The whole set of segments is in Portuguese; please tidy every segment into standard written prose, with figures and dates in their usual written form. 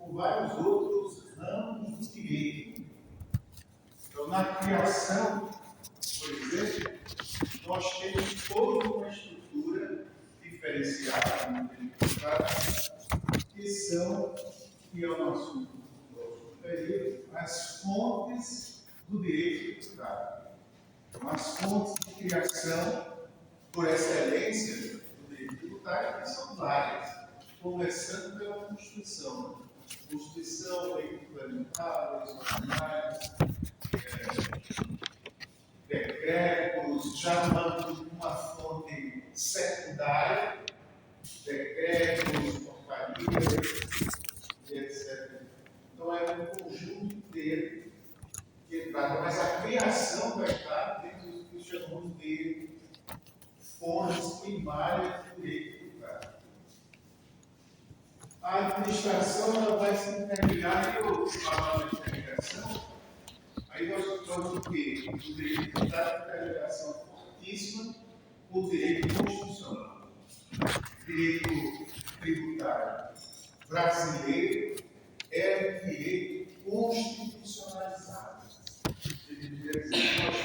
com vários outros ramos do direito. Então, na criação, por exemplo, nós temos toda uma estrutura diferenciada no direito tributário, que é o nosso período, as fontes do direito tributário. Então, as fontes de criação por excelência do direito tributário, que são várias, começando pela Constituição. Constituição, lei complementar, leis ordinárias, decretos, já falando de uma fonte secundária, decretos, portarias, etc. Então é um conjunto inteiro que trata, mas a criação vai estar dentro do que chamamos de fontes primárias do direito tributário. A administração ela vai se interligar, e eu falo de interligação, aí nós vamos o quê? O direito tributário tem interligação fortíssima com o direito constitucional. O direito tributário brasileiro é um direito constitucionalizado. Quer dizer, nós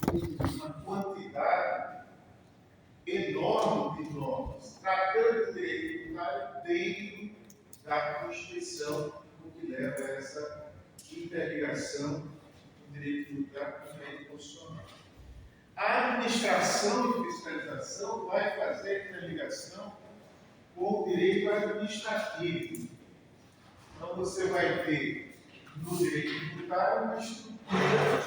temos uma quantidade enorme de normas tratando do direito tributário dentro da Constituição, o que leva a essa interligação do direito tributário com o direito constitucional. A administração e fiscalização vai fazer a interligação com o direito administrativo. Então, você vai ter no direito tributário uma estrutura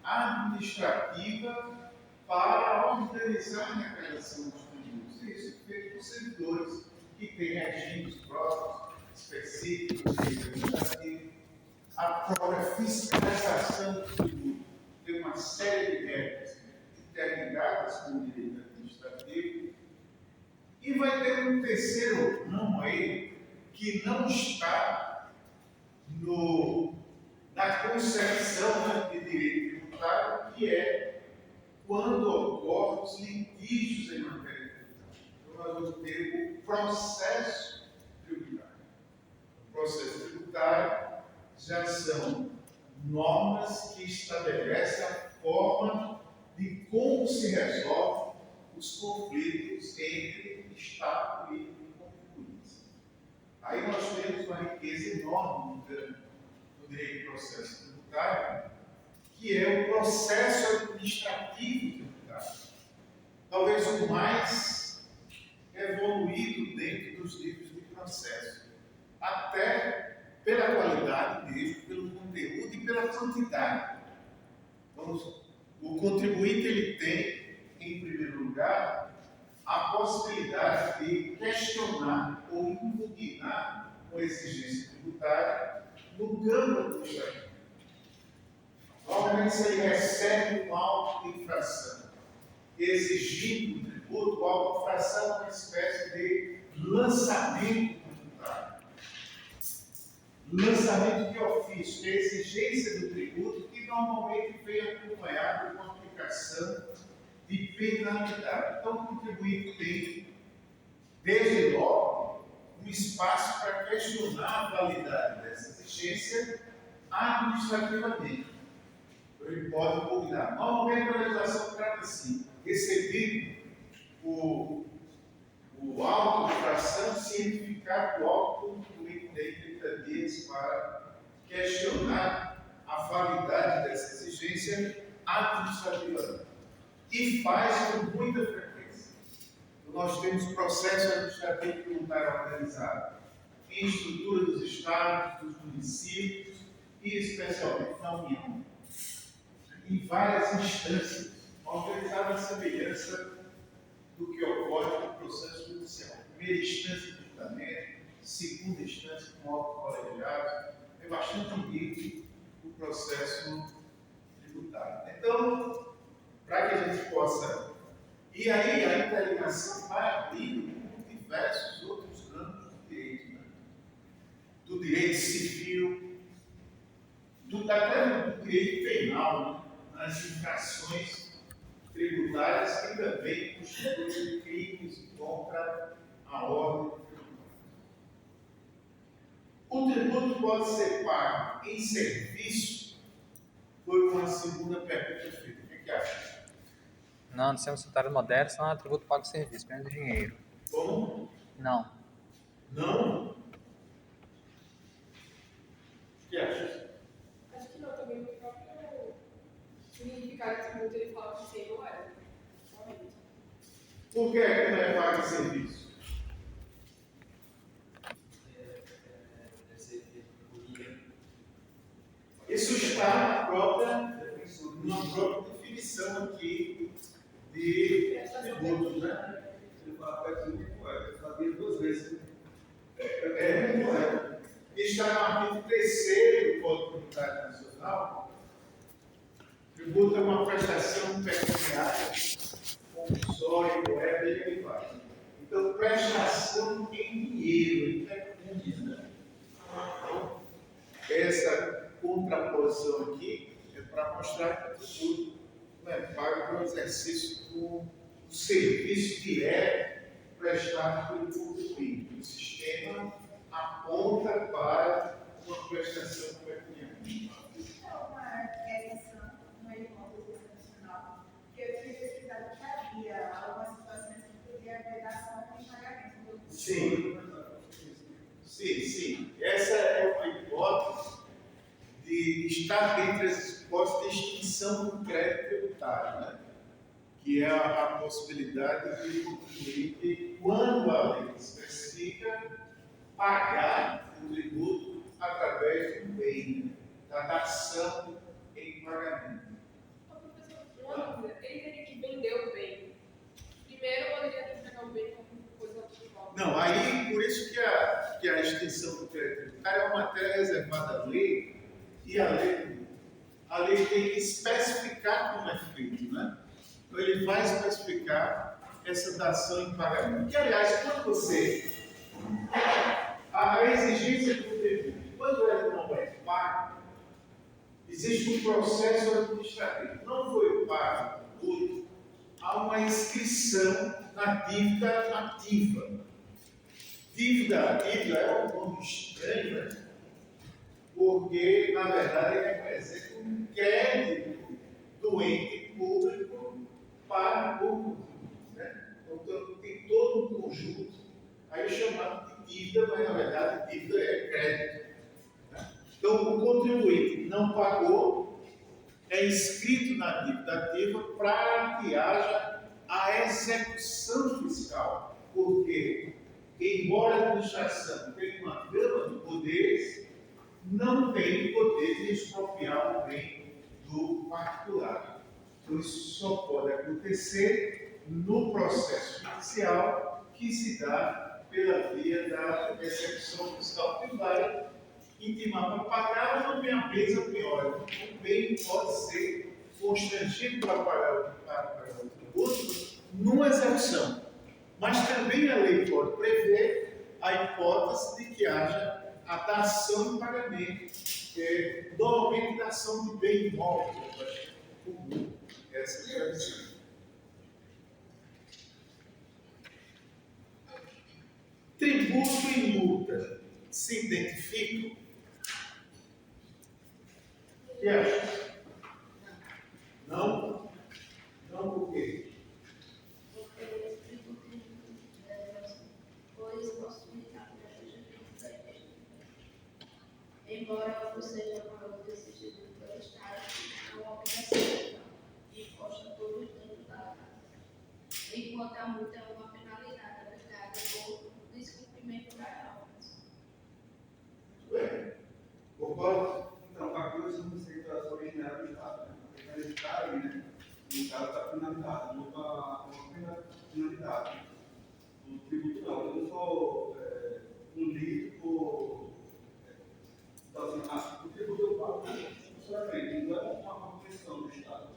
administrativa para organizar a arrecadação dos tributos. Isso é feito por servidores que têm regimes próprios, específicos do direito administrativo. A própria fiscalização do tributo tem uma série de regras interligadas com o direito administrativo. E vai ter um terceiro ramo aí que não está na concepção de direito tributário, que é quando ocorrem os litígios em matéria tributária. Então, nós vamos ter o processo tributário. O processo tributário já são normas que estabelecem a forma de como se resolve os conflitos entre Estado e contribuintes. Aí nós temos uma riqueza enorme no direito do processo tributário, que é o processo administrativo tributário. Talvez o mais evoluído dentro dos tipos de processo, até pela qualidade mesmo, pelo conteúdo e pela quantidade. O contribuinte ele tem, em primeiro lugar, a possibilidade de questionar ou impugnar com exigência tributária no campo administrativo. Obviamente, se ele recebe um auto de infração exigindo um tributo, o auto de infração é uma espécie de lançamento tributário. Lançamento de ofício, que é a exigência do tributo, que normalmente vem acompanhado com a aplicação de penalidade. Então, o contribuinte tem, desde logo, um espaço para questionar a validade dessa exigência administrativamente. Ele pode impugnar. Normalmente, a legislação trata assim: recebido o auto de infração, cientificar o auto, o contribuinte tem 30 dias para questionar a validade dessa exigência administrativamente. E faz com muita frequência. Então, nós temos processo administrativo tributário organizado em estrutura dos estados, dos municípios e especialmente na União, em várias instâncias, organizada a semelhança do que ocorre no processo judicial. Primeira instância de julgamento, segunda instância com auto colegiado, é bastante ambíguo o processo tributário. Então, para que a gente possa. E aí a interligação vai abrindo com diversos outros ramos do direito, né? Do direito civil, até do direito penal, né? Nas infrações tributárias que também constituem crimes contra a ordem tributária. tributo pode ser pago em serviço? Foi uma segunda pergunta feita. O que acha? Não, dissemos citários modernos não é tributo pago em serviço, menos dinheiro. Como? Não. Não? O que acha? Acho que não, também o próprio significado de tributo ele fala que sem não é. Somente. Por que não é pago em serviço? Isso está na própria definição aqui de tributo, né? Ele fala que eu sabia duas vezes. Está no artigo 3º do Código Tributário Nacional. Tributo é uma prestação pecuniária, compulsória, moeda e derivada. Então, prestação em dinheiro, em pecúnia, né? Então, essa contraposição aqui é para mostrar que o tributo não é pago pelo exercício do serviço direto prestado pelo público. O sistema aponta para uma prestação pecuniária. Isso é uma exceção no imposto nacional, porque eu tinha pesquisado que havia algumas situações que podia haver dação em pagamento. Sim. Essa é uma hipótese de estar dentre as hipóteses de extinção do crédito tributário, né? Que é a possibilidade de o contribuinte, quando a lei especifica, pagar o tributo através do bem, né? Da dação em pagamento. Professor, uma dúvida, ele teria que vender o bem. Primeiro, ou ele ia ter que pegar o bem como coisa de volta? Não, aí por isso que a extinção do crédito tributário é uma matéria reservada à lei, e a lei tem que especificar como é feito, né? Então ele vai especificar essa dação em pagamento. Que, aliás, quando você. A exigência do tributo, quando ela não é paga, existe um processo administrativo. Não foi pago tudo, há uma inscrição na dívida ativa. Dívida ativa é um nome estranho, né? Porque, na verdade, ele representa um crédito do ente público para o público, né? Então, tem todo um conjunto, aí chamado de dívida, mas, na verdade, dívida é crédito, né? Então, o contribuinte não pagou, é inscrito na dívida ativa para que haja a execução fiscal, porque, embora a administração tenha uma gama de poderes, não tem poder de expropriar o bem do particular. Então, isso só pode acontecer no processo judicial que se dá pela via da execução fiscal, que vai intimar para pagar, ou não tem a mesa pior. O bem pode ser constrangido para pagar o tributo numa execução. Mas também a lei pode prever a hipótese de que haja a dação em pagamento, que é normalmente dação de bem imóvel, comum. Essa é a visão. Tributo e multa se identificam? O que acha? Não? Não por quê? Porque o tributo pois possibilidade da seja embora ou seja uma luta exigido pelo Estado, é uma obrigação e imposta todo o tempo da casa, enquanto a multa é uma penalidade aplicada por descumprimento das normas. Bem, concordo? Então, a coisa não sei da originária do Estado, né? Porque ele está aí, né? No caso da finalidade, uma finalidade. O tributo não, eu não sou punido por. Então, assim, o tributo eu pago, sinceramente, não é uma questão do Estado.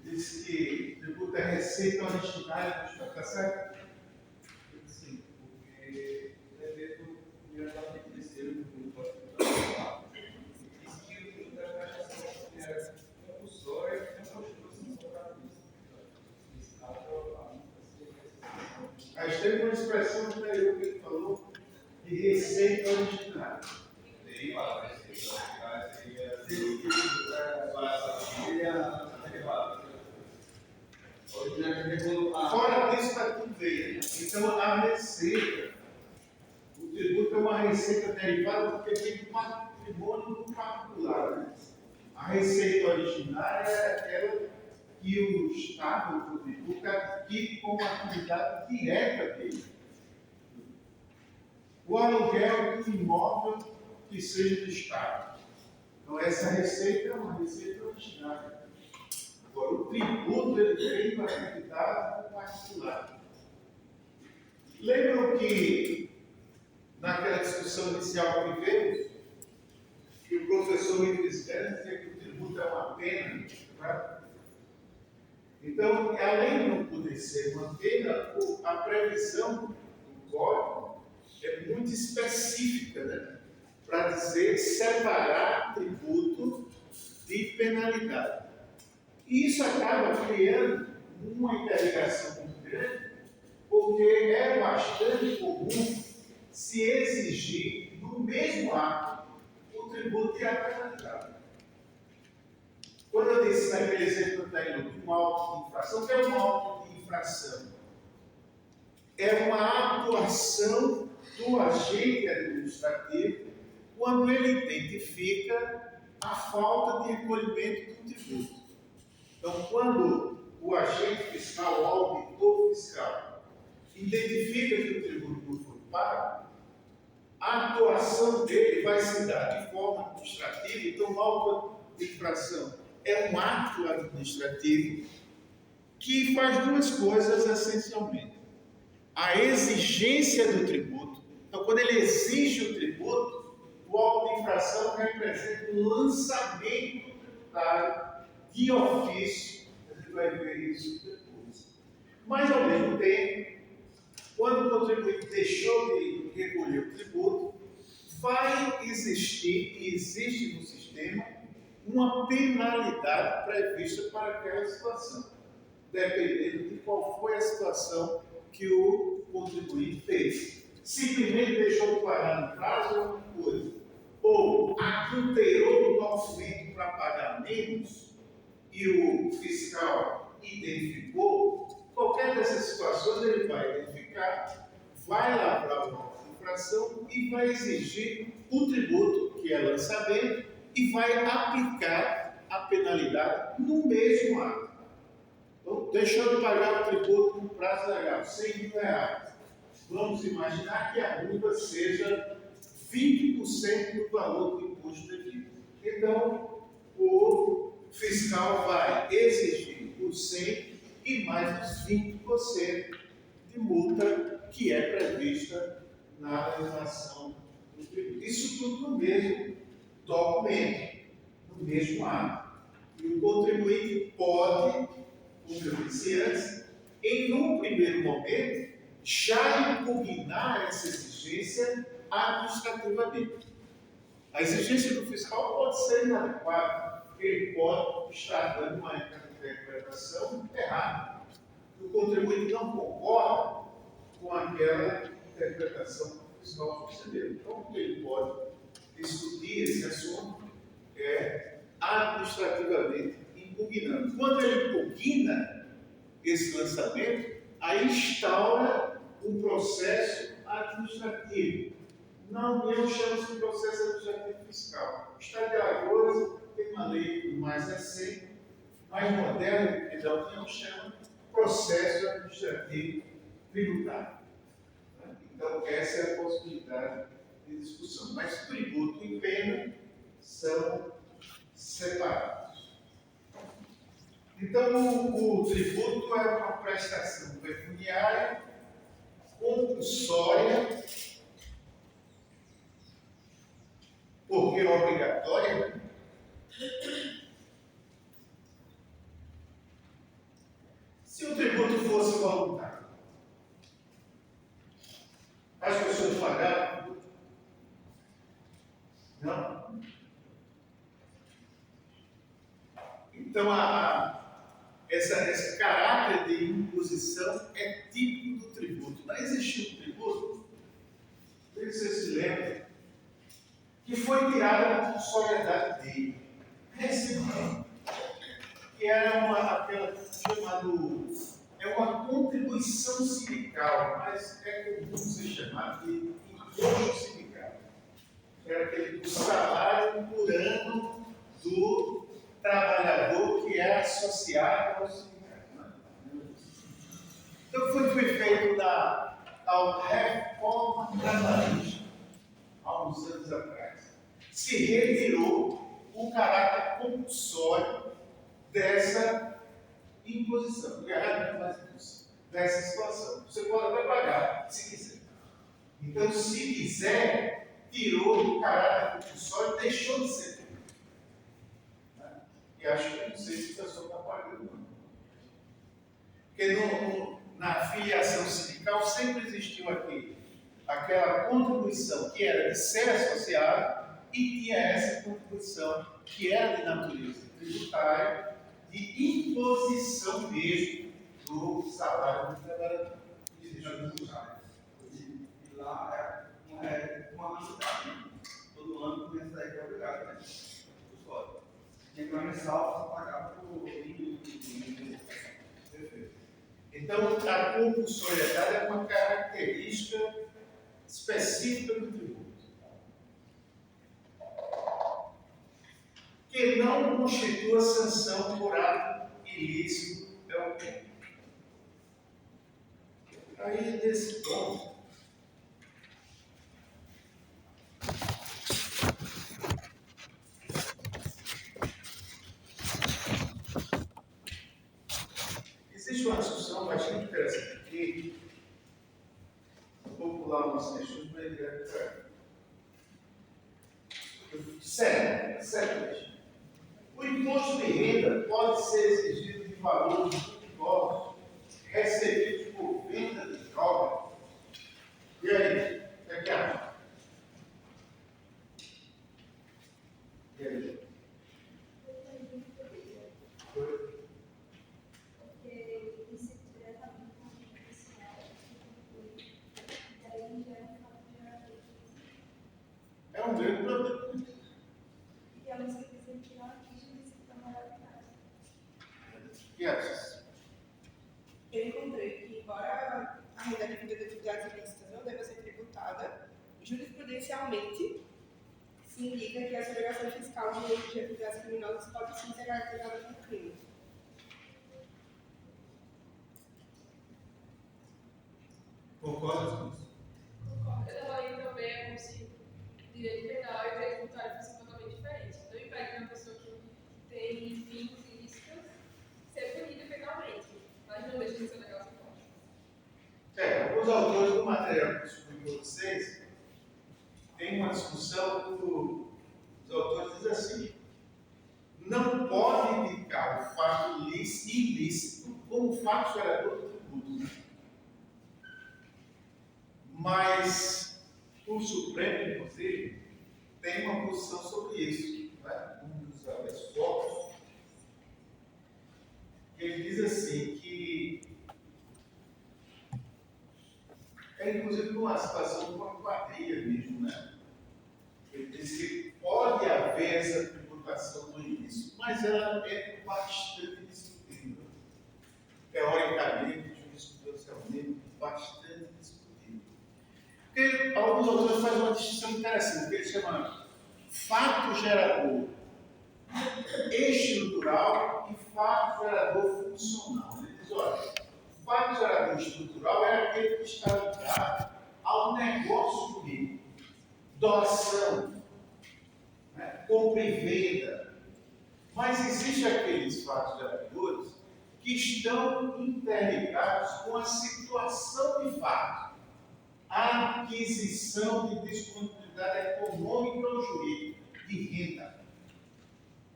Diz que tributo é receita originária do Estado, está certo? Sim, porque depende do artigo terceiro do Código Tributário. Diz que o tributo é prestação compulsória e a constituição sobre isso. de receita originária. Tem uma receita originária, Fora disso está tudo bem. Então a receita, o tributo é uma receita derivada porque vem do patrimônio do particular. Né? A receita originária é aquela que o Estado, o tributo, adquire como atividade direta dele. O aluguel de um imóvel que seja do Estado. Então essa receita é uma receita originária. Agora, o tributo ele vem para a atividade do particular. Lembram que, naquela discussão inicial que tivemos, que o professor Luiz Gans dizia que o tributo é uma pena, tá? Então, além de não poder ser uma pena, a previsão do código é muito específica, né? Para dizer separar tributo de penalidade. E isso acaba criando uma interligação muito grande, porque é bastante comum se exigir no mesmo ato o tributo e a penalidade. Quando eu disse naquele exemplo anterior de um auto de infração, o que é um auto de infração? É uma atuação do agente administrativo quando ele identifica a falta de recolhimento do tributo. Então, quando o agente fiscal, o auditor fiscal, identifica que o tributo não foi pago, a atuação dele vai se dar de forma administrativa. Então, o auto de infração é um ato administrativo que faz duas coisas essencialmente. A exigência do tributo. Então, quando ele exige o tributo, o auto de infração representa o lançamento tributário de ofício. A gente vai ver isso depois. Mas, ao mesmo tempo, quando o contribuinte deixou de recolher o tributo, vai existir, e existe no sistema, uma penalidade prevista para aquela situação, dependendo de qual foi a situação que o contribuinte fez. Simplesmente deixou de pagar no prazo ou alguma coisa, ou adulterou o documento para pagar menos e o fiscal identificou, qualquer dessas situações ele vai identificar, vai lavrar uma infração e vai exigir o tributo, que é lançamento, e vai aplicar a penalidade no mesmo ato. Então, deixou de pagar o tributo no prazo legal, R$100.000. Vamos imaginar que a multa seja 20% do valor do imposto devido. Então, o fiscal vai exigir os 100 e mais os 20% de multa que é prevista na legislação do tributo. Isso tudo no mesmo documento, no mesmo ato. E o contribuinte pode, como eu disse antes, num primeiro momento, já impugnar essa exigência administrativamente. A exigência do fiscal pode ser inadequada, ele pode estar dando uma interpretação errada. O contribuinte não concorda com aquela interpretação que o fiscal concedeu. Então, o que ele pode discutir esse assunto administrativamente impugnando. Quando ele impugna esse lançamento, aí instaura um processo administrativo. Não, eu chamo de processo administrativo fiscal. O Estado de Alagoas tem uma lei mais recente, mais moderna, que eu chamo de processo administrativo tributário. Então, essa é a possibilidade de discussão. Mas tributo e pena são separados. Então, o tributo é uma prestação pecuniária compulsória, porque é obrigatória. Se o tributo fosse voluntário, as pessoas pagavam? Não? Então, esse caráter de imposição é típico do tributo. Não existe um tributo, tem que ser compulsoriedade dele. Recebeu. Que era aquela chamado, é uma contribuição sindical, mas é comum ser chamado de imposto sindical. Era aquele salário por ano do trabalhador que é associado ao sindicato. Né? Então foi feito a reforma trabalhista, há uns anos atrás. Se retirou o caráter compulsório dessa imposição. O garante faz isso, dessa situação. Você pode até pagar, se quiser. Então, se quiser, tirou o caráter compulsório e deixou de ser. E acho que não sei se a pessoa está pagando, não. Porque na filiação sindical sempre existiu aquela contribuição que era de ser associado e tinha essa contribuição que era de natureza tributária, de imposição mesmo do salário do trabalhador. E lá é uma anuidade. Todo ano começa a ir obrigado, né? Tinha que ir mensal para pagar por Perfeito. Então, a compulsoriedade é uma característica específica do tributo. Que não constitua sanção por ato ilícito é o quê? Aí, nesse ponto, existe uma discussão bastante interessante aqui. Vou pular umas questões para ele direto. Certo. O imposto de renda pode ser exigido de valores duvidosos recebidos por venda de droga. E aí? O que é que acha? E aí? É um grande problema. E achas? Eu encontrei que, embora a renda líquida de atividades ilícitas não deva ser tributada, jurisprudencialmente se indica que a segregação fiscal de atividades criminosas pode sim ser caracterizada como crime. Concorda com isso? Eu estava lendo também como se direito penal e direito tributário fossem totalmente diferentes. Não impede uma pessoa que tem fins ilícitos ser punida penalmente, mas não deixa de ser legal sem forma. Os autores do material que eu distribuí para vocês tem uma discussão que os autores dizem assim: não pode indicar o fato ilícito como fato gerador do tributo. Mas o Supremo, inclusive, tem uma posição sobre isso. Né? Um dos habeas corpus, que ele diz assim que é inclusive uma situação com a quadrilha mesmo, né? Ele diz que pode haver essa tributação no início, mas ela é bastante discutível. Teoricamente, jurisprudencialmente, bastante discutível. Porque alguns autores fazem uma distinção interessante, que eles chamam fato gerador estrutural e fato gerador funcional. Ele diz, olha, o fato gerador estrutural é aquele que está ligado ao negócio jurídico, doação, né, compra e venda. Mas existem aqueles fatos geradores que estão interligados com a situação de fato, a aquisição de disponibilidade econômica ou jurídica de renda.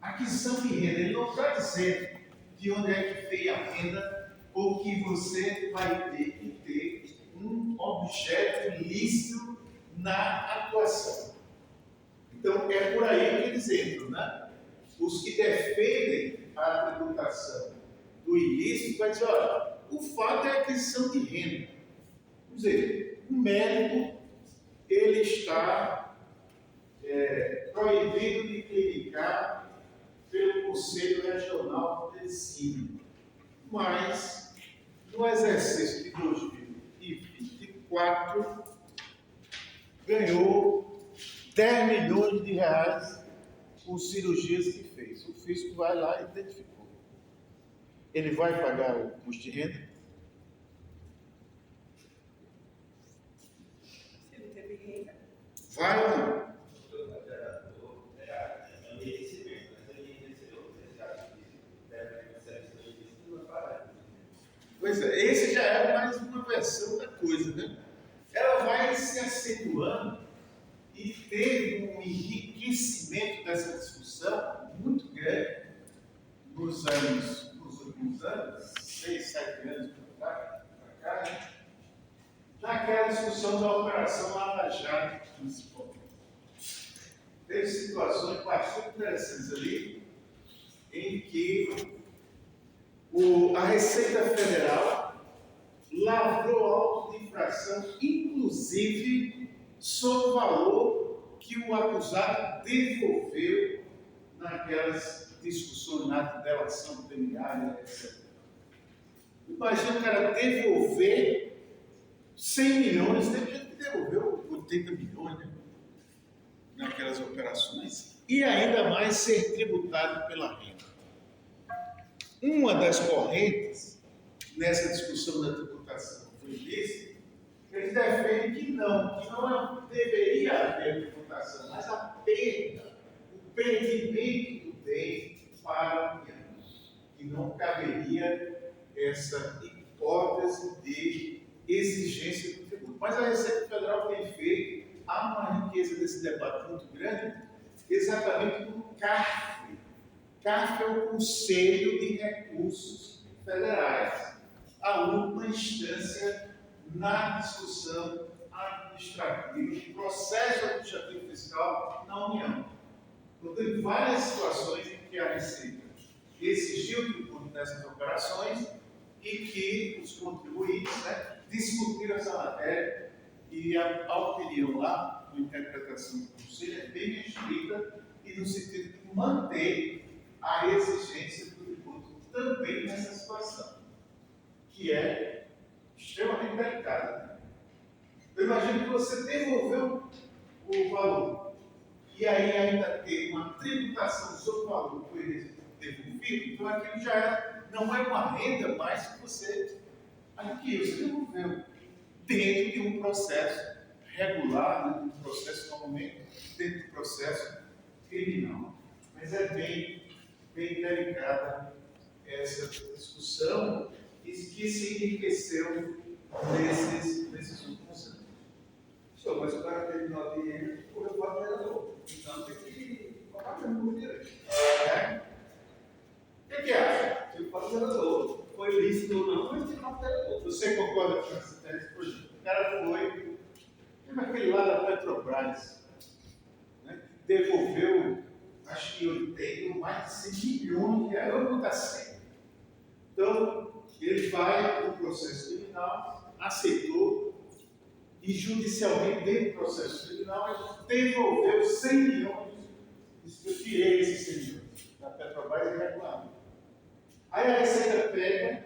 Aquisição de renda, ele não está dizendo de onde é que veio a renda ou que você vai ter que ter um objeto lícito na atuação. Então, é por aí que eles entram, né? Os que defendem a tributação do ilícito vai dizer, olha, o fato é a aquisição de renda. Vamos dizer, o médico, ele está proibido de clinicar pelo Conselho Regional de Ensino. Mas, no exercício de 2024, ganhou 10 milhões de reais com cirurgias que fez. O fisco vai lá e identificou. Ele vai pagar o custo de renda? Se não teve renda. Vai ou não? Pois é, esse já é mais uma versão da coisa, né? Ela vai se acentuando e teve um enriquecimento dessa discussão muito grande nos últimos anos, 6, 7 anos para cá, né? Naquela discussão da Operação Lava Jato, principalmente. Teve situações bastante interessantes ali, em que a Receita Federal lavrou auto de infração, inclusive sobre o valor que o acusado devolveu naquelas discussões na delação premiada, etc. Imagina o cara devolver 100 milhões, teve gente que devolveu 80 milhões, né? Naquelas operações, e ainda mais ser tributado pela renda. Uma das correntes nessa discussão da tributação foi ilícita, eles defendem que não deveria haver tributação, mas a perda, o perdimento do bem para a União, que não caberia essa hipótese de exigência do tributo. Mas a Receita Federal tem feito, há uma riqueza desse debate muito grande, exatamente no CARF. CARF é o Conselho de Recursos Federais, a última instância na discussão administrativa, do processo administrativo fiscal na União. Então, tem várias situações em que a Receita exigiu o tributo nessas operações e que os contribuintes, né, discutiram essa matéria e a opinião lá, a interpretação do Conselho, é bem restrita e no sentido de manter a exigência do tributo também nessa situação, que é extremamente delicada. Né? Eu imagino que você devolveu o valor e aí ainda tem uma tributação sobre o valor que foi devolvido, então aquilo já não é uma renda mais que você adquiriu, você devolveu dentro de um processo regular, dentro de um processo normalmente, dentro do processo criminal. Mas é bem delicada essa discussão e que se enriqueceu nesses últimos anos. Senhor, mas o cara terminou a dinheiro e correu para o vereador. Então tem que pagar mesmo por direito. O que acha? Tem que pagar o vereador. Foi lícito ou não, mas tem que pagar o vereador. Você concorda com essa tese? Por exemplo, o cara foi naquele lá da Petrobras, né? Devolveu, acho que 80, mais de 100 milhões de reais, vamos botar 100. Então, ele vai para o processo criminal, aceitou, e judicialmente, dentro do processo criminal, ele devolveu 100 milhões. Isso que eu tirei esses 100 milhões da Petrobras irregularmente. Aí a Receita pega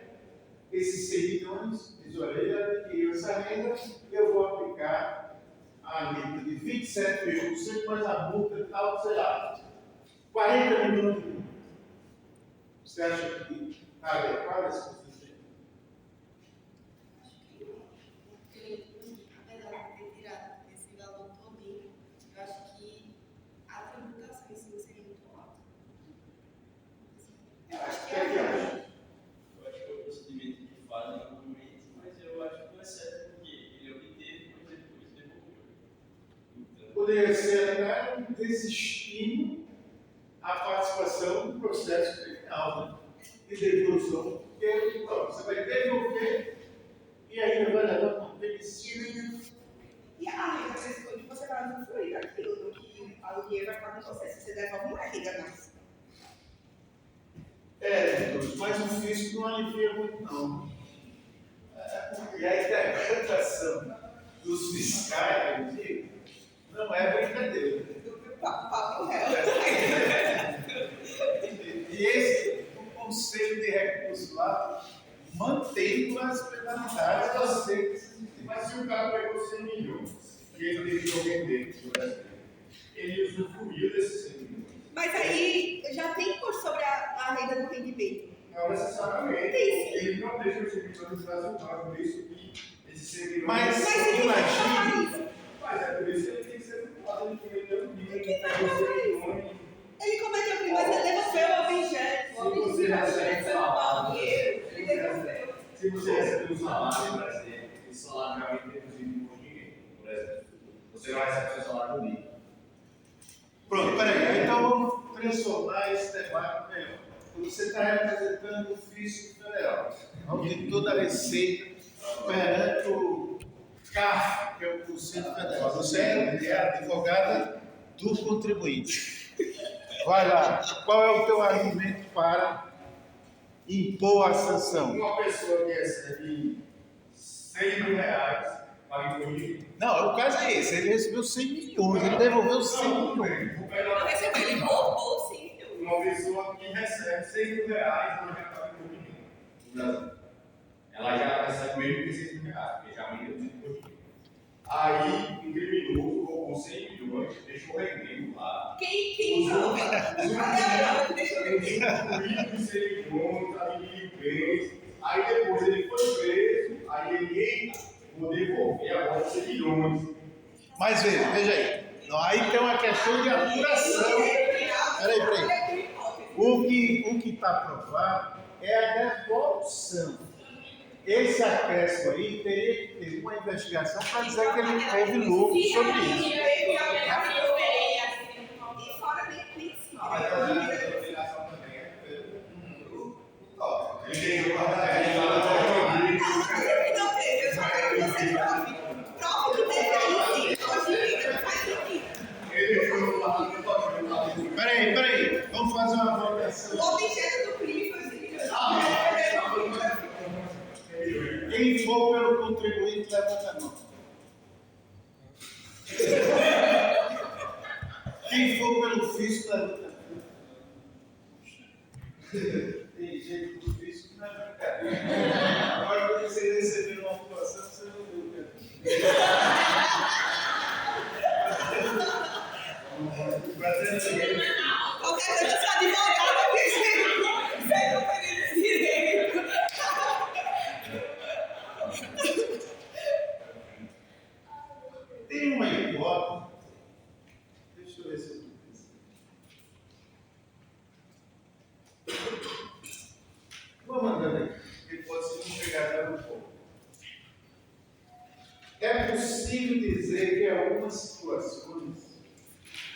esses 100 milhões, diz: olha, ele adquiriu essa renda, eu vou aplicar a alíquota de 27,5%, mas a multa tal, sei lá, 40 milhões de euros. Você acha que está adequado essa coisa? Apesar de ter tirado esse valor todinho, eu acho que a tributação em si seria muito alta. Eu acho que O que acha? Eu acho que é o procedimento que fazem normalmente, mas eu acho que não é certo porque ele obteve, mas depois devolveu. Então, Poderia ser até desistindo a participação no processo criminal, né? De devolução, porque você vai devolver e ainda vai levar uma medicina. E a renda principal de você vai usufruir daquilo, do que o dinheiro vai ficar com você. Se você devolve, não é renda mais. Mas o fisco não alivia muito, não. E a interpretação dos fiscais, não é brincadeira. Papo real. E esse, o Conselho de Recursos lá, mantém as penalidades a ser. Mas se o cara pegou 100 milhões e ele deixou vender, por exemplo, ele usufruiu desses 100 milhões. Mas aí já tem imposto sobre a renda do rendimento. Não necessariamente. Tem sim. Ele não deixa os servidores resultados, por isso que esses 100 milhões. Mas ele imagine. Mas é por isso que ele tem que ser culpado, ele cometeu o crime. Quem vai fazer isso? Ele cometeu crime, mas ele devolveu o objeto. Se você recebe salário, Ele devolveu. se você recebe um salário, por exemplo, esse salário já vem deduzido por ninguém, por exemplo. Você vai receber seu salário do dia. Pronto, peraí. Então vamos transformar esse debate melhor. Você está representando o fisco federal, auditor da Receita, perante o CAF, que é o Conselho Federal. Você é a advogada do contribuinte. Vai lá. Qual é o teu argumento para impor a sanção? Uma pessoa que recebe 100 mil reais para incluir. Não, o caso é esse. Ele recebeu 100 milhões, ele devolveu 100 milhões. Vou pegar Não recebeu, ele roubou sim. uma pessoa que recebe 100 mil reais no mercado imobiliário no Brasil. Ela já recebe menos que 6 mil reais, porque já vendeu tudo por dinheiro. Aí, um criminoso roubou 100 milhões, deixou rendendo lá. Quem rouba? Deixa eu ver. Incluído de 100 milhões, adquiriu bens. Aí depois ele foi preso, aí ele eita, vou devolver agora 100 milhões. Mas veja aí. Aí tem uma questão de apuração. Peraí. O que está provado é a devolução. Esse acréscimo aí teria que ter uma investigação para dizer que ele teve lucro sobre isso. E fora nem Mas a obrigação também é pelo top. Ele tem que guardar ele lá na não teve, eu só quero que você prove que teve aí sim. Hoje não faz sentido. ele foi lá no top. Peraí. Vamos fazer uma avaliação. O objeto do crime foi esse milhão. Quem for pelo contribuinte, levanta a mão. Quem for pelo fisco, levanta a mão. Tem gente do fisco que não é brincadeira. Agora, quando vocês receberam uma aprovação, você não viu, Qualquer coisa, eu sou advogada, porque você não perdeu direito. Tem uma hipótese. Deixa eu ver se eu estou vou mandando aqui, porque pode ser um chegar no pouco. É possível dizer que em algumas situações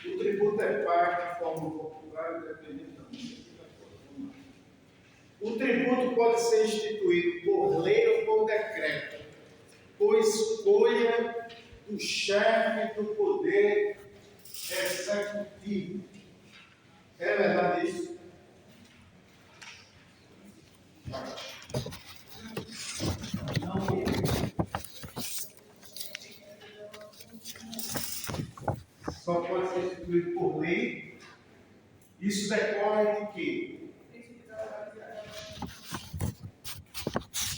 o tributo é pago de forma popular independentemente da forma. O tributo pode ser instituído por lei ou por decreto, por escolha do chefe do poder executivo. É verdade isso? Não. Só pode ser instituído por lei. Isso decorre de quê?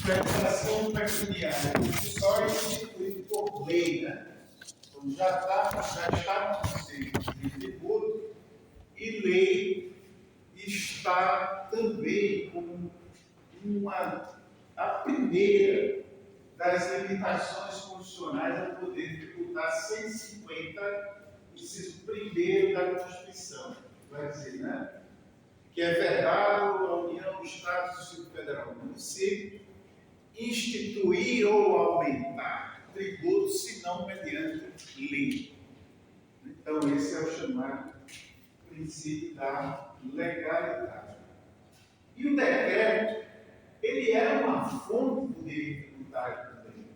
Prestação pecuniária. Isso só é instituído por lei, né? Então já está no conceito de tributo e lei está também como a primeira das limitações constitucionais ao poder tributar 150, inciso 1º da Constituição. Vai dizer, né? Que é vedado a União, o Estado, o Distrito Federal, o município, instituir ou aumentar tributos, se não mediante lei. Então, esse é o chamado princípio da legalidade. E o decreto, ele é uma fonte do direito tributário também,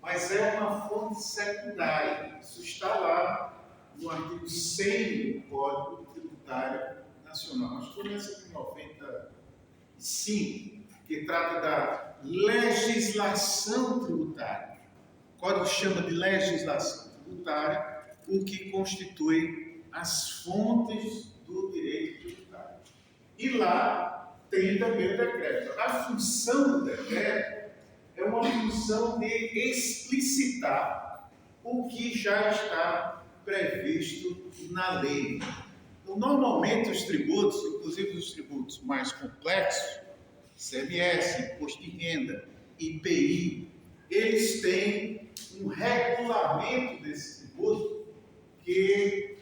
mas é uma fonte secundária. Isso está lá no artigo 100 do Código Tributário Nacional. Nós começamos em 95, que trata da legislação tributária. O Código chama de legislação tributária o que constitui as fontes do direito tributário. E lá tem também o decreto. A função do decreto é uma função de explicitar o que já está previsto na lei. Então, normalmente os tributos, inclusive os tributos mais complexos, ICMS, Imposto de Renda, IPI, eles têm um regulamento desse tributo que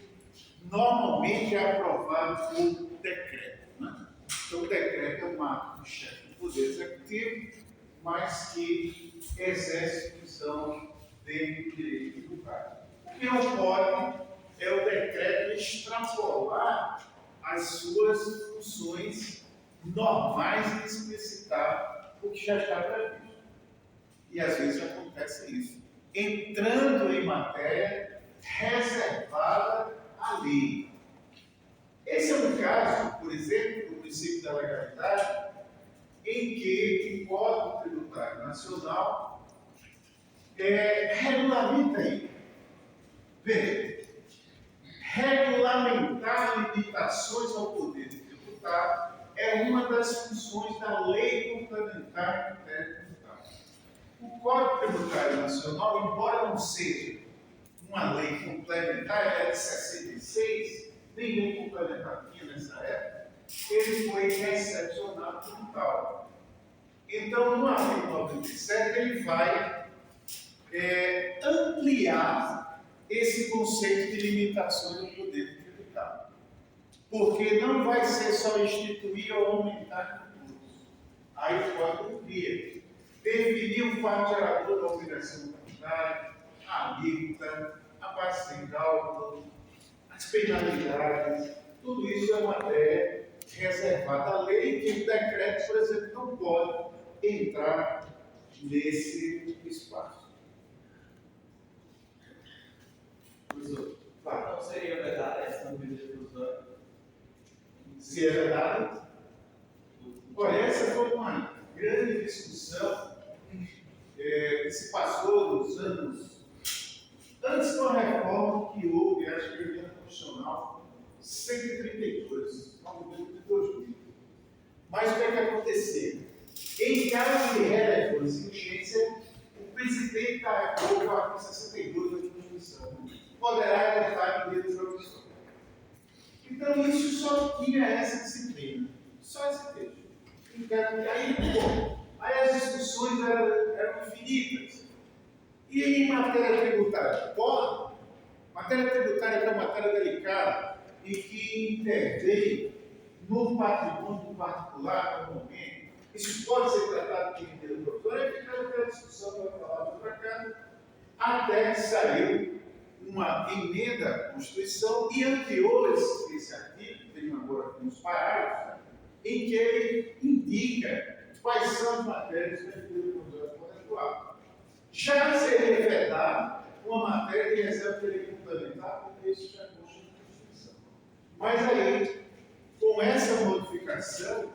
normalmente é aprovado por decreto. Né? Então, o decreto é um ato do chefe do Poder Executivo, mas que exerce função dentro do direito tributário. O que não pode é o decreto extrapolar as suas funções normais e explicitar o que já está previsto. E às vezes acontece isso, entrando em matéria reservada à lei. Esse é um caso, por exemplo, do princípio da legalidade, em que o Código Tributário Nacional regulamenta aí. Veja, regulamentar limitações ao poder tributário é uma das funções da Lei Complementar do Crédito Tributário. O Código Tributário Nacional, embora não seja uma lei complementar, ela é de 66, nem lei complementar tinha nessa época, ele foi recepcionado como tal. Então, no artigo 97, ele vai ampliar esse conceito de limitações do poder tributário. Porque não vai ser só instituir ou aumentar tributos. Aí o código cria. Definir o fato gerador da obrigação tributária, a alíquota, a base de cálculo, as penalidades, tudo isso é matéria reservada à lei, que o decreto, por exemplo, não pode entrar nesse espaço. Então seria verdade essa medida dos anos? Se é verdade, olha, essa foi uma grande discussão que se passou nos anos antes da reforma que houve, acho que a emenda constitucional 132, no modelo de 2000. Mas o que é que aconteceu? Em caso de relevância e urgência, o presidente da República, o artigo 62 da Constituição, poderá elevar medidas provisórias. Então, isso só tinha essa disciplina, só esse texto. Aí as discussões eram infinitas. E em matéria tributária? Pode. Matéria tributária é uma matéria delicada e que intervém no patrimônio particular, normalmente. Isso pode ser tratado de medida provisória, e fica aquela discussão que vai falar para cá, até que saiu uma emenda à Constituição e ampliou esse artigo, tem agora alguns parágrafos, em que ele indica quais são as matérias que a medida provisória pode atuar. Já seria vedado uma matéria de reserva de direito complementar, porque isso já consta na Constituição. Mas aí, com essa modificação,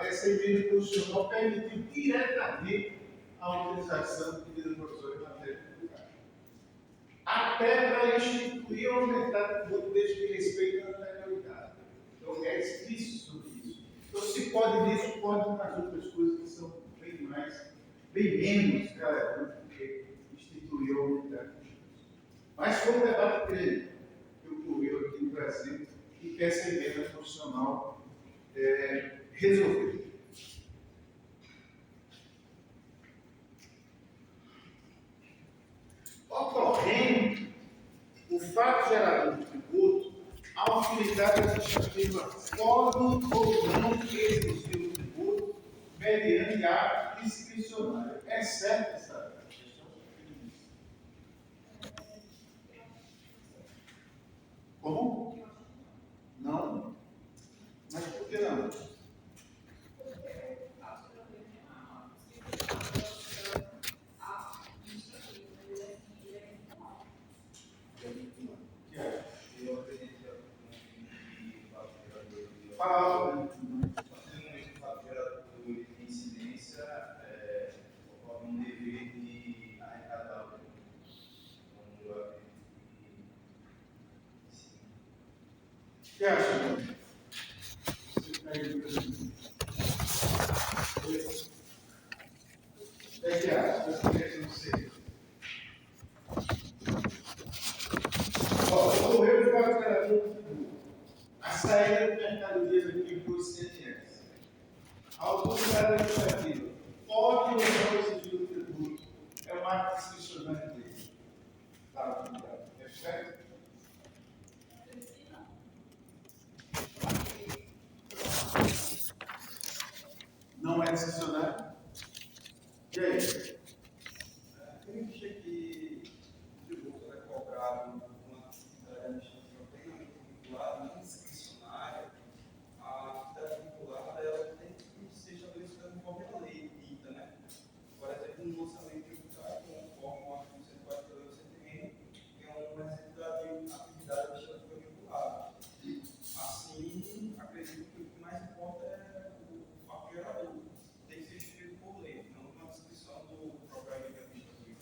essa emenda constitucional permitiu diretamente a utilização de medida provisória em matéria tributária. Até para instituir ou aumentar o tributo desde que respeita a legalidade. Então, é explícito sobre isso. Então, se pode nisso, pode nas outras coisas que são bem menos relevantes do que instituir ou aumentar o tributo. Mas foi um debate grande que ocorreu aqui no Brasil e que essa emenda constitucional resolveu. Ocorrendo o fato gerador do tributo, a utilidade administrativa pode ou não exigir o tributo mediante ato discricionário. É certo essa questão? Como? Não? Mas por que não? Eu acredito que o fato gerador Fala. a partir do momento que o fato gerador de incidência ocorre um dever que acha, Dani? Você caiu para mim. O que acha? Eu queria que não sei. Ocorreu de facturador a saída do mercadorias aqui por ICMS. A autoridade administrativa pode ou não exigir o tributo. É o marco discricionário dele. Tá, perfeito? Não é discricionário? E aí? Quem acha que o tributo é cobrado uma atividade administrativa plenamente vinculada, não discricionária, a atividade vinculada ela tem que ser estabelecida conforme a lei dita, né? Por exemplo, no lançamento tributário, conforme o artigo 104 da CTN, que é uma atividade administrativa vinculada. Assim, acredito que o que mais importa é o fato gerador. Tem que ser escrito por lei, não uma descrição do próprio agente administrativo.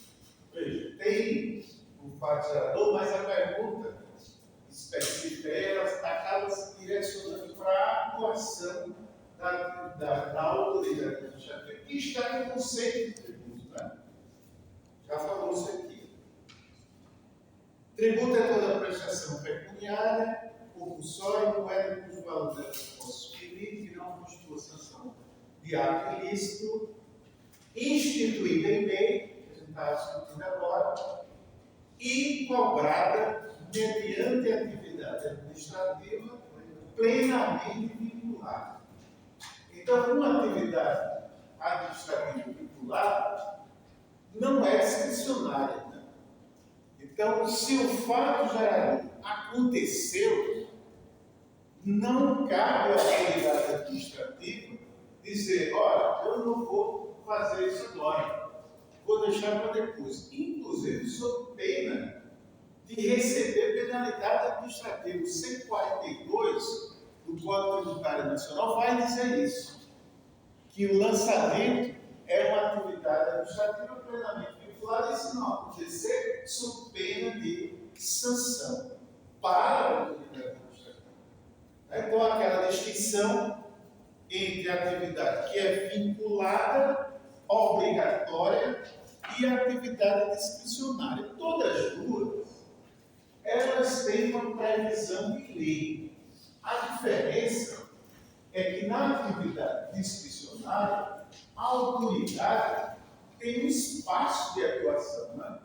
Veja, tem o fato gerador, mas a pergunta específica ela acaba se direcionando para a atuação da autoridade administrativa, que está no conceito de tributo, né? Já falou isso aqui. Tributo é toda prestação pecuniária, compulsória, moeda cujo valor deve constituir, que não constitua sanção de ato ilícito, instituída em lei, que a gente está discutindo agora, e cobrada mediante atividade administrativa plenamente vinculada. Então, uma atividade administrativa vinculada não é discricionária. Né? Então, se o fato gerador aconteceu, não cabe à autoridade administrativa dizer, olha, eu não vou fazer isso agora, vou deixar para depois. Inclusive, sob pena de receber penalidade administrativa. O 142 do Código Tributário Nacional vai dizer isso, que o lançamento é uma atividade administrativa plenamente vinculada, e se não acontecer, sob pena de sanção para a autoridade administrativa. Então, aquela distinção entre a atividade que é vinculada, obrigatória, e a atividade discricionária. Todas as duas, elas têm uma previsão de lei. A diferença é que na atividade discricionária, a autoridade tem um espaço de atuação, né?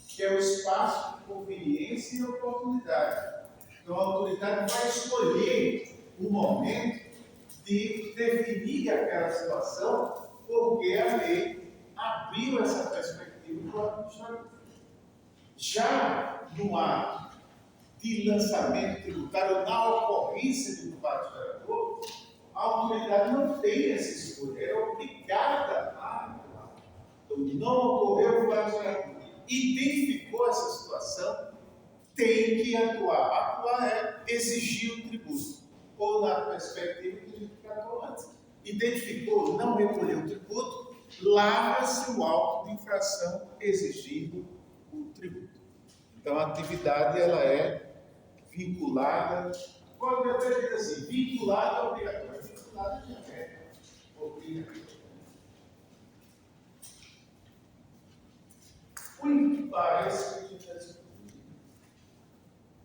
Que é o espaço de conveniência e oportunidade. Então, a autoridade vai escolher o momento de definir aquela situação, porque a lei abriu essa perspectiva para o administrador. Já no ato de lançamento tributário, na ocorrência do fato gerador, a autoridade não tem essa escolha, é obrigada a atuar. Então, não ocorreu o fato gerador, identificou essa situação, tem que atuar. Atuar é exigir o tributo, ou na perspectiva que a gente tratou antes. Identificou, não recolheu o tributo, lavra-se o auto de infração exigindo o tributo. Então, a atividade ela é vinculada, pode até dizer assim, vinculada a obrigatória. Vinculada já é obrigatória. O parece que a gente está discutindo.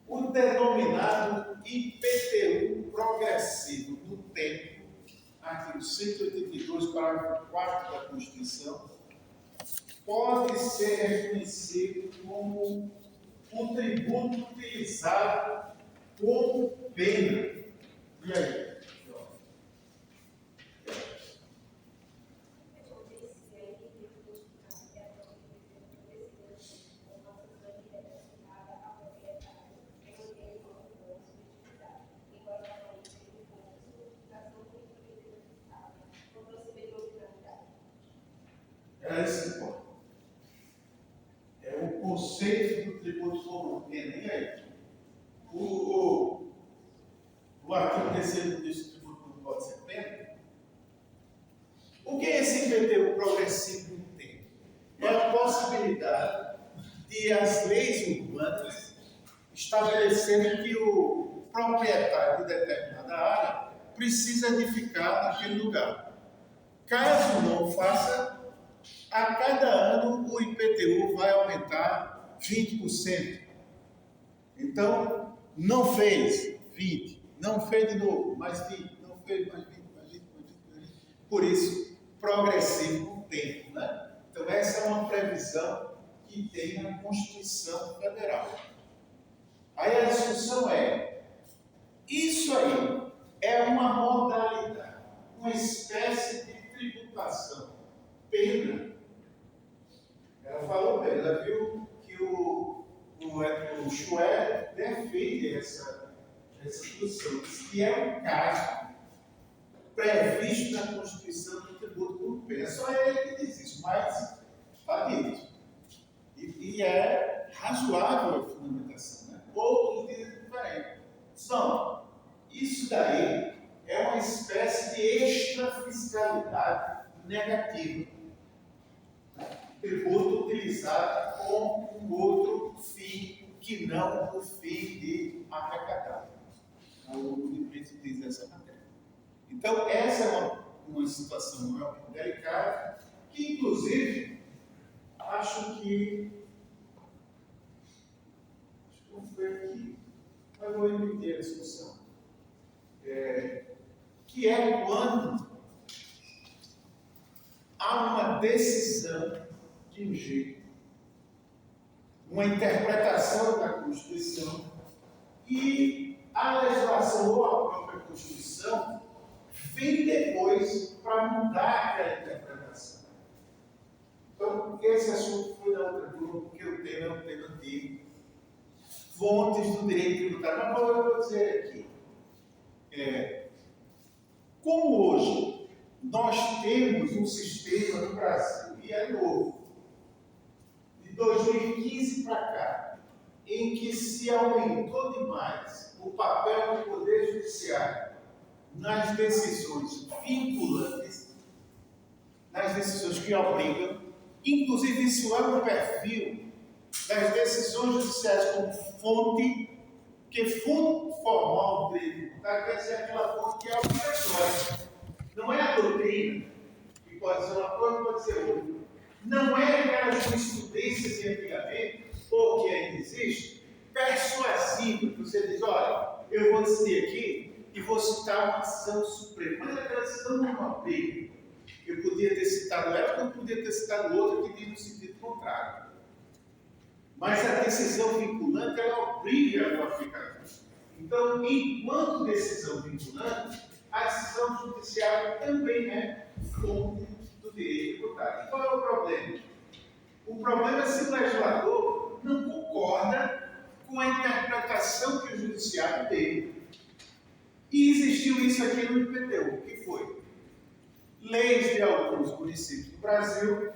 O denominado IPTU progressivo no tempo, artigo 182, parágrafo 4 da Constituição, pode ser reconhecido como um tributo utilizado como pena. E aí? Era esse ponto. É o conceito do tributo como pena. E aí? O artigo 3º diz que o tributo não pode ser pena? O que é esse IPTU progressivo no tempo? É a possibilidade de as leis urbanas estabelecerem que o proprietário de determinada área precisa edificar naquele lugar. Caso não faça, a cada ano o IPTU vai aumentar 20%. Então, não fez 20%, não fez de novo, mais 20%, não fez mais 20%, mais 20%, mais 20%. Por isso, progressivo com o tempo, né? Então, essa é uma previsão que tem na Constituição Federal. Aí a discussão é, isso aí é uma modalidade, uma espécie de tributação, pena. Ela falou bem, ela viu que o Schwer defende essa discussão, que é um caso previsto na Constituição do tributo por pena. Só ele que diz isso, mas está dito. E é razoável a fundamentação, né? Outros dizem diferente. Isso daí é uma espécie de extrafiscalidade negativa. Tributo utilizado com um outro fim que não o fim de arrecadar. O Livre diz essa matéria. Então, essa é uma situação realmente delicada, que inclusive acho que não foi aqui, mas vou repetir a discussão. Que é quando há uma decisão de um jeito, uma interpretação da Constituição, e a legislação ou a própria Constituição vem depois para mudar aquela interpretação. Então, esse assunto foi da outra turma, porque o tema é um tema de fontes do direito tributário. Mas eu vou dizer aqui, como hoje nós temos um sistema no Brasil, e é novo, de 2015 para cá, em que se aumentou demais o papel do Poder Judiciário nas decisões vinculantes, nas decisões que obrigam, inclusive isso é um perfil das decisões judiciais como fonte, que fonte formal do direito tributário quer dizer aquela fonte que é obrigatória. Não é a doutrina, que pode ser uma coisa, pode ser outra. Não é aquela jurisprudência de antigamente, ou que ainda existe, persuasiva, que você diz, olha, eu vou decidir aqui e vou citar uma ação suprema. Mas aquela decisão não é uma briga. Eu podia ter citado ela, ou eu podia ter citado outra que diz no sentido contrário. Mas a decisão vinculante, ela obriga o aplicador. Então, enquanto decisão vinculante, a decisão judicial também é fonte do direito tributário. E qual é o problema? O problema é se o legislador não concorda com a interpretação que o judiciário deu. E existiu isso aqui no IPTU, que foi leis de alguns municípios do Brasil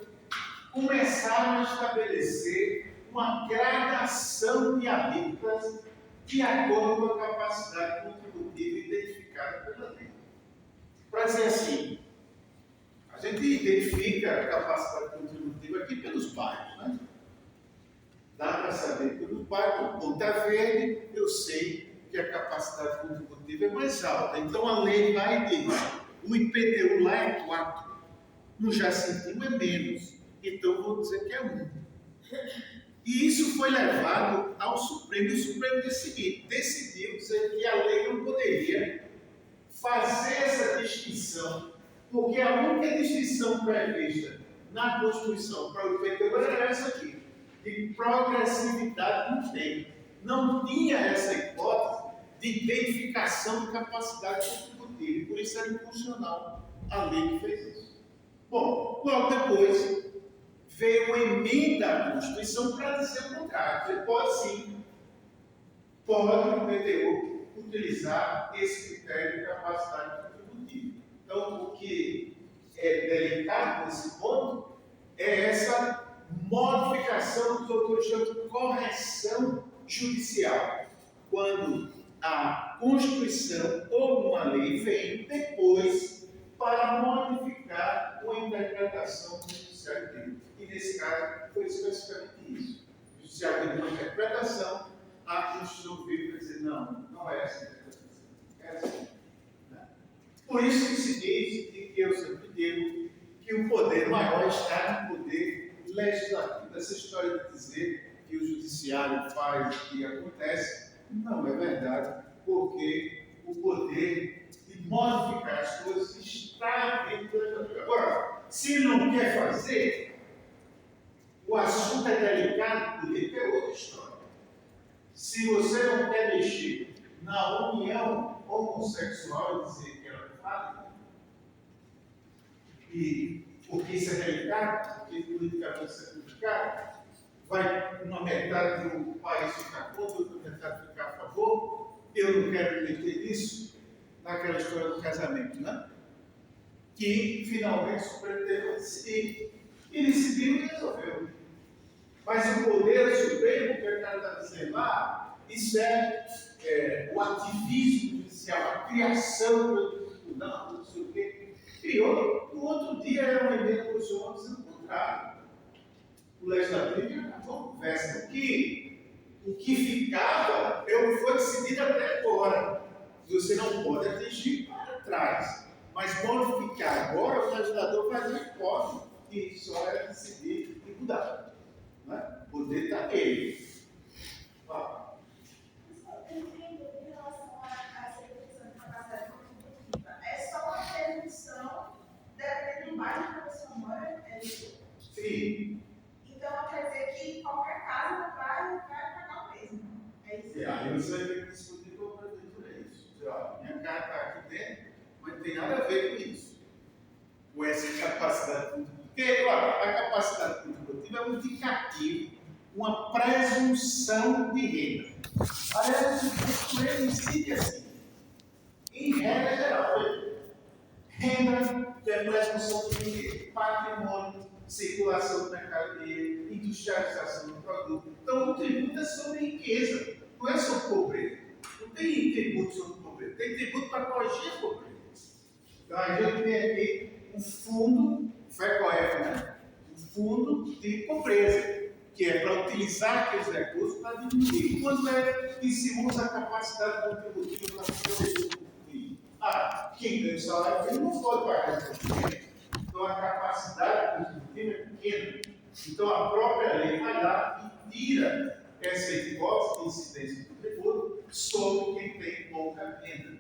começaram a estabelecer uma gradação de alíquotas de acordo com a capacidade contributiva identificada pela lei. Para dizer assim, a gente identifica a capacidade contributiva aqui pelos bairros, né? Dá para saber pelos bairros, Ponta Verde, eu sei que a capacidade contributiva é mais alta. Então a lei lá e diz, o IPTU lá é 4, no Jacintinho é menos. Então vou dizer que é 1. E isso foi levado ao Supremo, e o Supremo decidiu dizer que a lei não poderia fazer essa distinção, porque a única distinção prevista na Constituição para o IPTU era essa aqui, de progressividade no tempo. Não tinha essa hipótese de identificação de capacidade contributiva, e por isso era inconstitucional a lei que fez isso. Bom, logo depois veio uma emenda à Constituição para dizer o contrário. Você pode sim, pode o IPTU utilizar esse critério de capacidade contributiva. Então, o que é delicado nesse ponto é essa modificação que os autores chamam de correção judicial. Quando a Constituição ou uma lei vem depois para modificar uma interpretação do Judiciário dele. E nesse caso foi especificamente isso. O Judiciário deu uma interpretação, a Constituição veio para dizer não, não é assim. É assim, né? Por isso que se diz, e que eu sempre digo, que o poder maior está no poder legislativo. Essa história de dizer que o judiciário faz o que acontece, não é verdade, porque o poder de modificar as coisas está dentro do legislativo. Agora, se não quer fazer, o assunto é delicado, política é outra história. Se você não quer mexer na união homossexual e dizer que ela é válida, e porque isso é delicado, porque politicamente isso é complicado, vai uma metade do país ficar contra, outra metade ficar a favor, eu não quero me meter nisso, naquela história do casamento, né? Que finalmente o Supremo teve a decidir. E decidiu e resolveu. Mas o poder supremo, que o cara está dizendo lá, isso é o ativismo judicial, a criação do tribunal, não sei o quê. Criou, no outro dia era uma emenda constitucional dizendo o contrário. O legislativo acabou a conversa. O que ficava é o que foi decidido até agora. Você não pode atingir para trás. Mas modificar agora, o legislador vai dar hipótese que só era decidir e mudar. Né? O poder está nele. Fala. Eu tenho dúvida em relação a essa definição de capacidade contributiva. É só uma permissão dependendo do bairro que a pessoa mora? É isso? Sim. Então, quer dizer que qualquer casa vai pagar o mesmo. É isso? Aí você vai ter que discutir com a prefeitura isso. Minha casa está aqui dentro, mas não tem nada a ver com isso. Com essa capacidade contributiva. Porque, a capacidade contributiva é um indicativo, uma presunção de renda. Aliás, o ele incide assim. Em regra geral, renda é presunção de dinheiro, patrimônio, circulação do mercadoria, industrialização do produto. Então, o tributo é sobre riqueza, não é sobre pobreza. Não tem tributo sobre pobreza, tem tributo para corrigir a pobreza. Então, a gente tem aqui um fundo, FECOEF, né? Um fundo de pobreza, que é para utilizar aqueles recursos para diminuir. Quando é que se usa a capacidade contributiva para poder contribuir? Quem ganha o salário dele não pode pagar esse contribuinte. Então a capacidade contributiva é pequena. Então a própria lei vai lá e tira essa hipótese de incidência do tributo sobre quem tem pouca renda.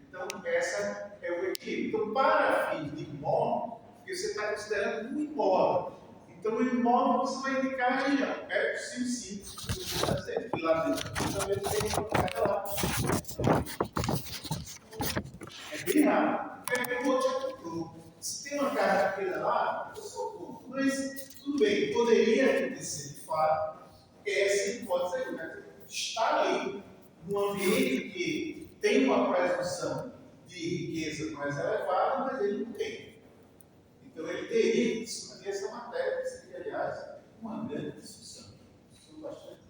Então, essa é o equilíbrio. Então, para fins de imóvel, porque você está considerando um imóvel. Então, o imóvel você vai indicar a região. É possível sim. E lá dentro também tem uma casa lá. É bem raro. É que o outro já comprou. Se tem uma casa pequena lá, eu só compro. Mas, tudo bem, poderia acontecer de fato, porque essa hipótese aí, né? Está ali, num ambiente que tem uma presunção de riqueza mais elevada, mas ele não tem. Então ele teria que discutir essa matéria, que seria, aliás, uma grande discussão. Isso é bastante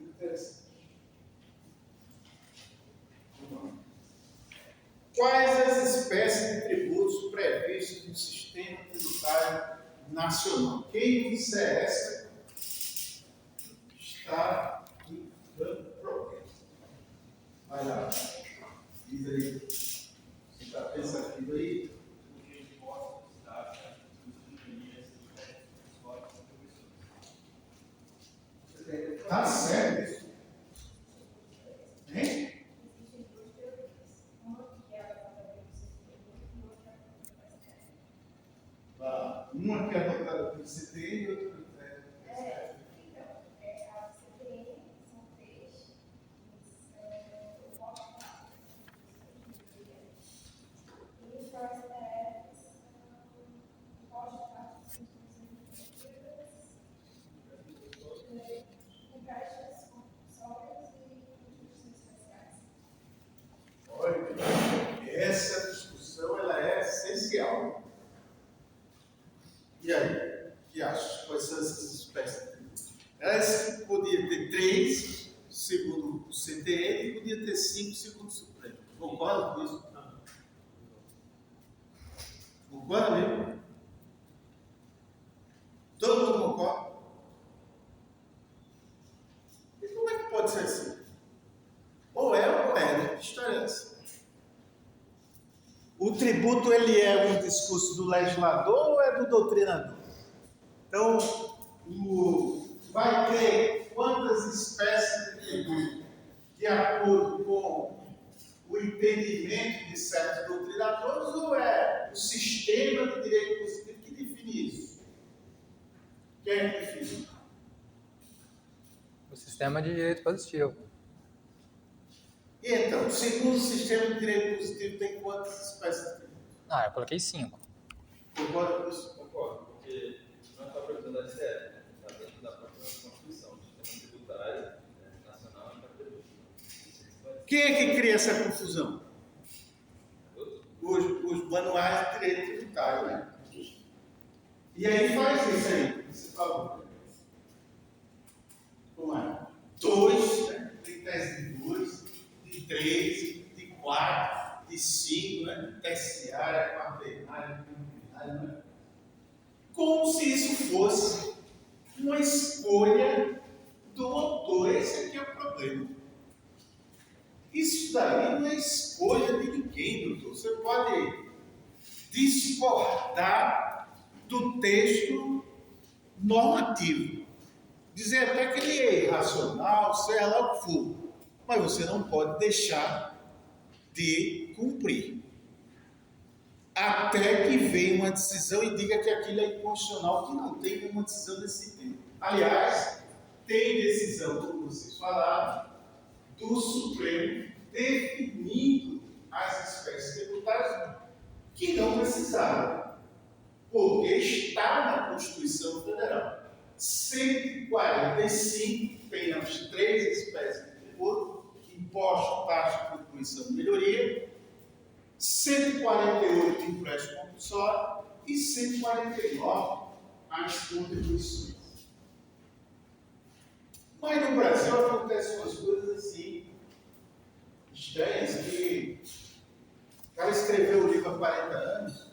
interessante. Quais as espécies de tributos previstos no sistema tributário nacional? Quem disser essa está dando problema. Vai lá. Diz aí. Você está pensativo aí? Tá certo isso? Hein? Uma que é adotada pelo CTN e outra pelo CTN. A CTN são 3. E os STF empréstimos compulsórios e instituições especiais. Olha, essa discussão ela é essencial. E aí, o que acha? Quais são essas espécies de tributos? Essa podia ter 3, segundo o CTN, e podia ter 5, segundo o Supremo. Concorda com isso? Concorda mesmo? Todo mundo concorda? E como é que pode ser assim? Ou é tributo ele é um discurso do legislador ou é do doutrinador? Então, vai ter quantas espécies de tributo de acordo com o entendimento de certos doutrinadores ou é o sistema de direito positivo que define isso? Quem é que define? O sistema de direito positivo. E então, segundo o sistema de direito positivo, tem quantas espécies de tributo? Ah, eu coloquei 5. Concorda com isso? Concordo, porque não é só a previsão da STF, está dentro da própria Constituição, do sistema tributário nacional e patrimônio. Quem é que cria essa confusão? Os manuais de direito tributário, né? E aí faz isso aí, você falou. Como é? 2, né? Tem tese de 2, de 3, de 4, de 5, né? Terciária, quaternária, quintenária, né? Como se isso fosse uma escolha do autor. Esse aqui é o problema. Isso daí não é escolha de ninguém, doutor. Você pode discordar do texto normativo. Dizer até que ele é irracional, seja lá o que for. Mas você não pode deixar de cumprir. Até que venha uma decisão e diga que aquilo é inconstitucional, que não tem uma decisão desse tipo. Aliás, tem decisão, como vocês falaram, do Supremo definindo as espécies tributárias que não precisavam, porque está na Constituição Federal. 145 tem as 3 espécies de tributo: imposto, taxa, contribuição e melhoria, 148 empréstimo compulsório e 149 as contribuições. Mas no Brasil acontecem umas coisas assim estranhas, que o cara escreveu o livro há 40 anos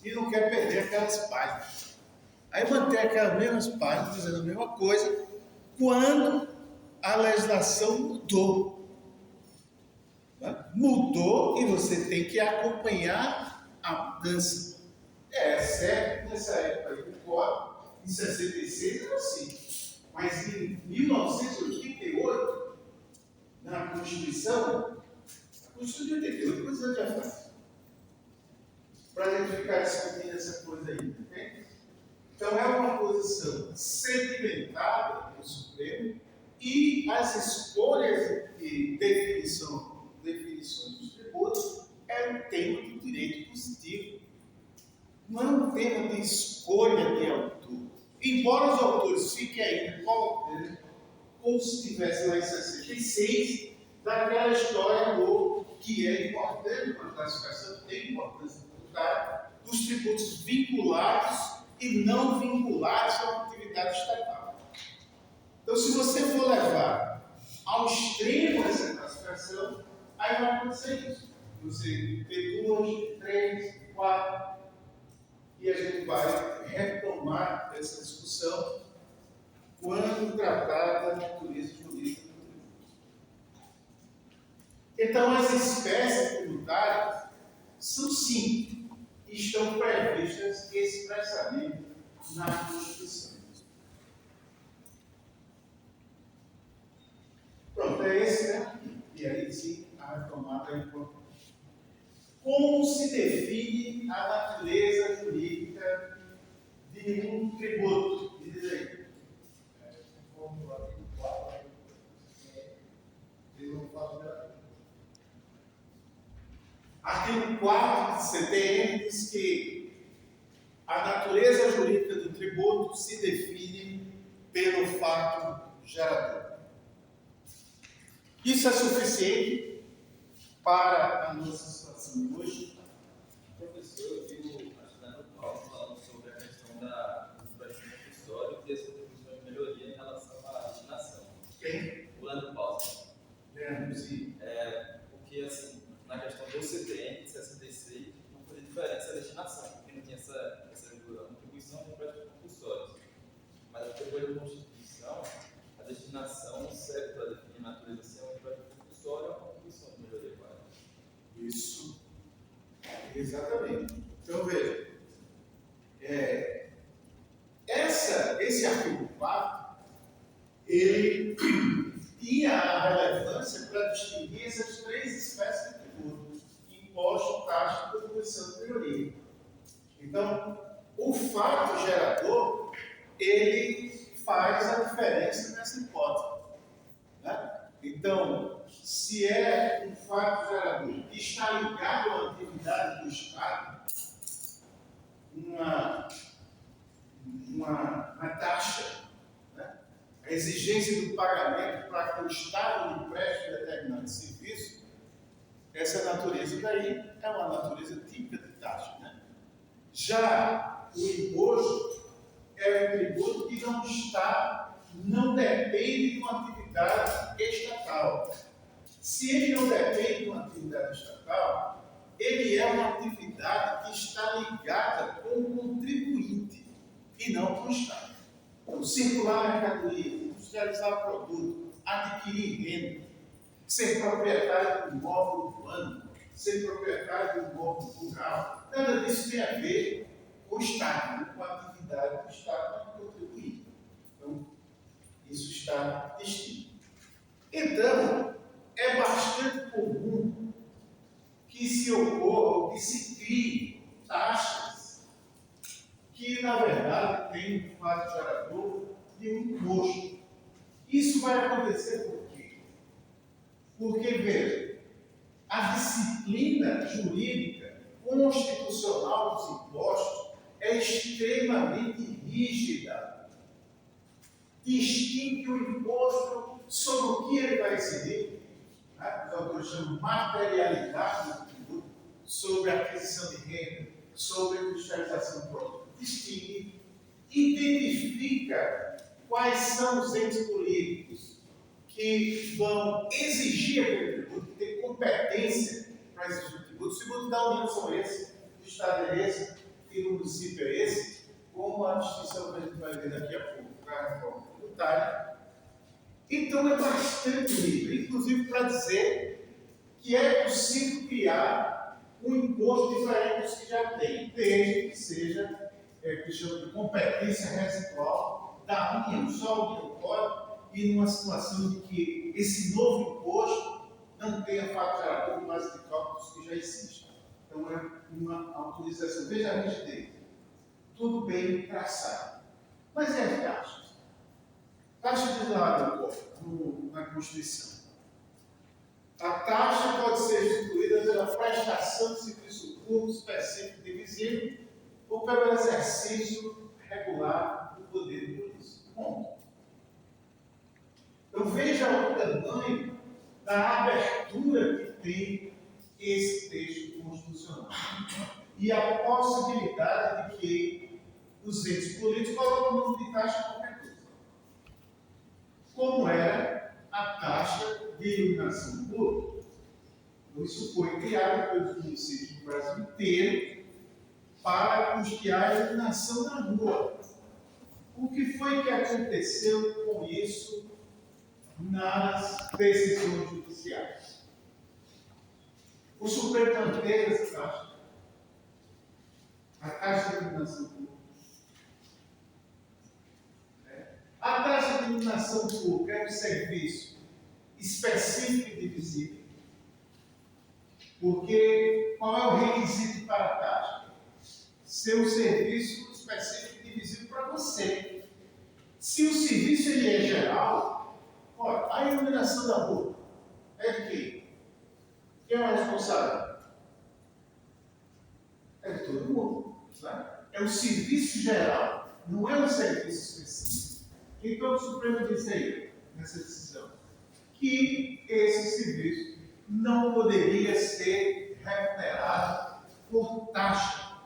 e não quer perder aquelas páginas. Aí mantém aquelas mesmas páginas dizendo a mesma coisa quando a legislação mudou. Mudou e você tem que acompanhar a mudança. É certo, nessa época aí, concordo, em 66 era assim. Mas em 1988, na Constituição, a Constituição de 88, quantos anos já faz? Para a gente ficar discutindo essa coisa aí, entende? Então é uma posição sedimentada no Supremo e as escolhas de definições dos tributos é um tema do direito positivo. Não é um tema de escolha de autor. Embora os autores fiquem ainda colocando como se estivesse lá em 66, daquela história do que é importante para a classificação, tem importância tributária, dos tributos vinculados e não vinculados a uma atividade estatal. Então, se você for levar ao extremo essa classificação, aí vai acontecer isso. Você ter 2, 3, 4, e a gente vai retomar essa discussão quando tratar da natureza jurídica do tributo. Então, as espécies tributárias são 5 e estão previstas expressamente na Constituição. Pronto, é esse, né? E aí sim, a retomada é importante. Como se define a natureza jurídica de um tributo? Me diz aí. Artigo 4 do CTN diz que a natureza jurídica do tributo se define pelo fato gerador. Isso é suficiente para a nossa situação de hoje? Professor, eu vi ajudando o Paulo falando sobre a questão do empréstimo compulsório e as contribuições de melhoria em relação à destinação. Quem? O Leandro Paulo. Leandro, sim. Porque, assim, na questão do CTN de 66, não foi diferença a destinação, porque não tinha essa contribuição de empréstimo compulsório. Mas depois da Constituição, a destinação serve para definir a natureza se é um empréstimo compulsório ou uma contribuição de melhoria. Isso. Exatamente. Então, o fato gerador, ele faz a diferença nessa hipótese. Né? Então, se é um fato gerador que está ligado à atividade do Estado, uma taxa, né? A exigência do pagamento para que o Estado lhe preste determinado serviço, essa natureza daí é uma natureza típica de taxa. Né? Já o imposto é um tributo que não depende de uma atividade estatal. Se ele não depende de uma atividade estatal, ele é uma atividade que está ligada com o contribuinte e não com o Estado. Então, circular mercadoria, industrializar produto, adquirir renda, ser proprietário de um imóvel urbano, ser proprietário de um imóvel rural, nada disso tem a ver com o Estado, com a atividade do Estado para contribuir. Então, isso está distinto. Então, é bastante comum que se ocorra ou que se crie taxas que, na verdade, têm um fato gerador de um imposto. Isso vai acontecer por quê? Porque, veja, a disciplina jurídica constitucional dos impostos é extremamente rígida. Distingue o imposto sobre o que ele vai incidir. Os autores chamam materialidade do tributo, sobre a aquisição de renda, sobre a industrialização do produto. Distingue, identifica quais são os entes políticos que vão exigir aquele tributo, que tem competência para exigir o tributo. Os tributos da União são esses, do Estado é esse e do município é esse, como a distinção que a gente vai ver daqui a pouco para a reforma tributária. Então é bastante livre, inclusive para dizer que é possível criar um imposto diferente dos que já tem, desde que seja que chama de competência residual da União. Só a União pode ir numa situação de que esse novo imposto não tenha fato gerador mais de cálculos que já existem. Então é uma autorização. Veja a rigidez. Tudo bem traçado. Mas é as taxas. Taxa de lado na Constituição. A taxa pode ser instituída pela prestação de serviço público específico divisível ou pelo exercício regular do poder de polícia. Ponto. Então veja o tamanho da abertura que tem esse texto constitucional e a possibilidade de que os entes políticos colocam o nome de taxa em qualquer coisa. Como era a taxa de iluminação pública. Então, isso foi criado pelos municípios do Brasil inteiro para custear a iluminação na rua. O que foi que aconteceu com isso nas decisões judiciais? O Supremo manteve essa taxa, a taxa de iluminação pública. A taxa de iluminação pública é um serviço específico e divisível. Porque qual é o requisito para a taxa? Ser um serviço específico e divisível para você. Se o serviço ele é geral, olha, a iluminação da rua é de quem? Quem é o responsável? É de todo mundo. Né? É um serviço geral, não é um serviço específico. Então o Supremo diz aí, nessa decisão, que esse serviço não poderia ser remunerado por taxa,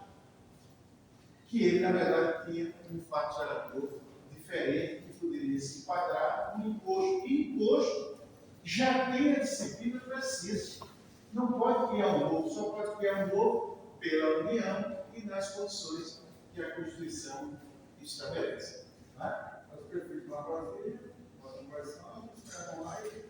que ele, na verdade, tinha um fato gerador diferente que poderia se enquadrar no imposto. E imposto já tem a disciplina precisa. Não pode criar um novo, só pode criar um novo pela União e nas condições que a Constituição estabelece. Né? Mas o prefeito lá em Brasília, nós conversamos, estavam lá e